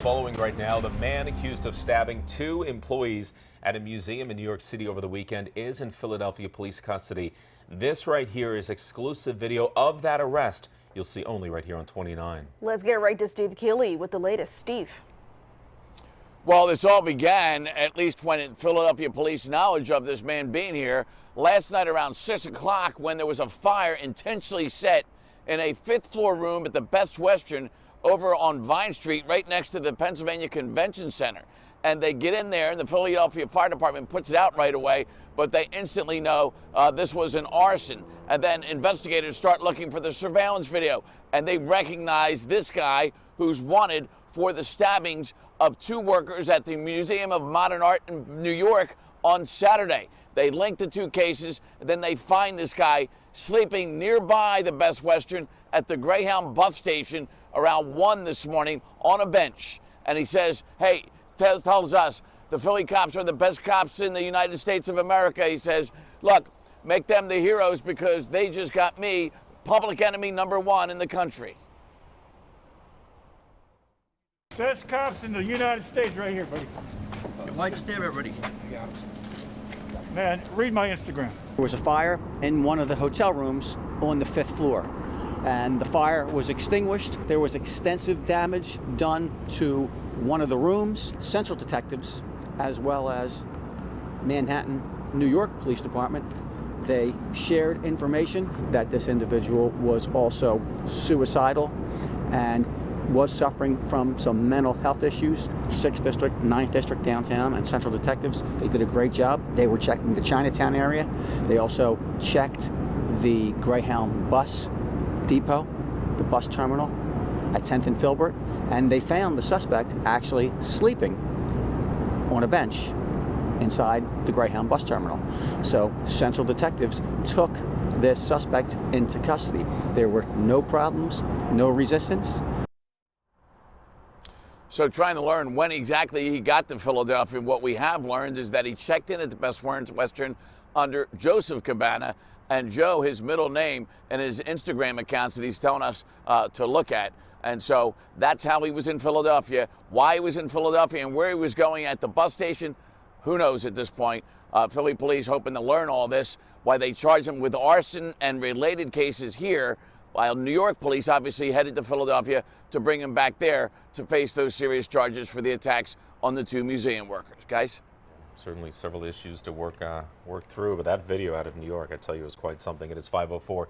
Following right now, the man accused of stabbing two employees at a museum in New York City over the weekend is in Philadelphia police custody. This right here is exclusive video of that arrest. You'll see only right here on 29. Let's get right to Steve Keeley with the latest. Steve. Well, this all began, at least when Philadelphia police knowledge of this man being here, last night around 6 o'clock when there was a fire intentionally set in a fifth-floor room at the Best Western over on Vine Street, right next to the Pennsylvania Convention Center. And they get in there, and the Philadelphia Fire Department puts it out right away, but they instantly know this was an arson. And then investigators start looking for the surveillance video, and they recognize this guy who's wanted for the stabbings of two workers at the Museum of Modern Art in New York on Saturday. They link the two cases, and then they find this guy sleeping nearby the Best Western at the Greyhound bus station around 1 this morning on a bench. And he says, hey, tells us the Philly cops are the best cops in the United States of America. He says, look, make them the heroes because they just got me, public enemy #1 in the country. Best cops in the United States right here, buddy. Why'd you stab everybody? Man, read my Instagram. There was a fire in one of the hotel rooms on the 5th floor, and the fire was extinguished. There was extensive damage done to one of the rooms. Central detectives, as well as Manhattan, New York Police Department, they shared information that this individual was also suicidal and was suffering from some mental health issues. 6th District, 9th District downtown, and Central Detectives, they did a great job. They were checking the Chinatown area. They also checked the Greyhound bus depot, the bus terminal at 10th and Filbert, and they found the suspect actually sleeping on a bench inside the Greyhound bus terminal. So Central Detectives took this suspect into custody. There were no problems, no resistance. So trying to learn when exactly he got to Philadelphia, what we have learned is that he checked in at the Best Western under Joseph Cabana, and Joe, his middle name, and his Instagram accounts that he's telling us to look at. And so that's how he was in Philadelphia. Why he was in Philadelphia and where he was going at the bus station, who knows at this point. Philly police hoping to learn all this, why they charge him with arson and related cases here, while New York police obviously headed to Philadelphia to bring him back there to face those serious charges for the attacks on the two museum workers. Guys? Certainly several issues to work through, but that video out of New York, I tell you, is quite something. It is 5:04.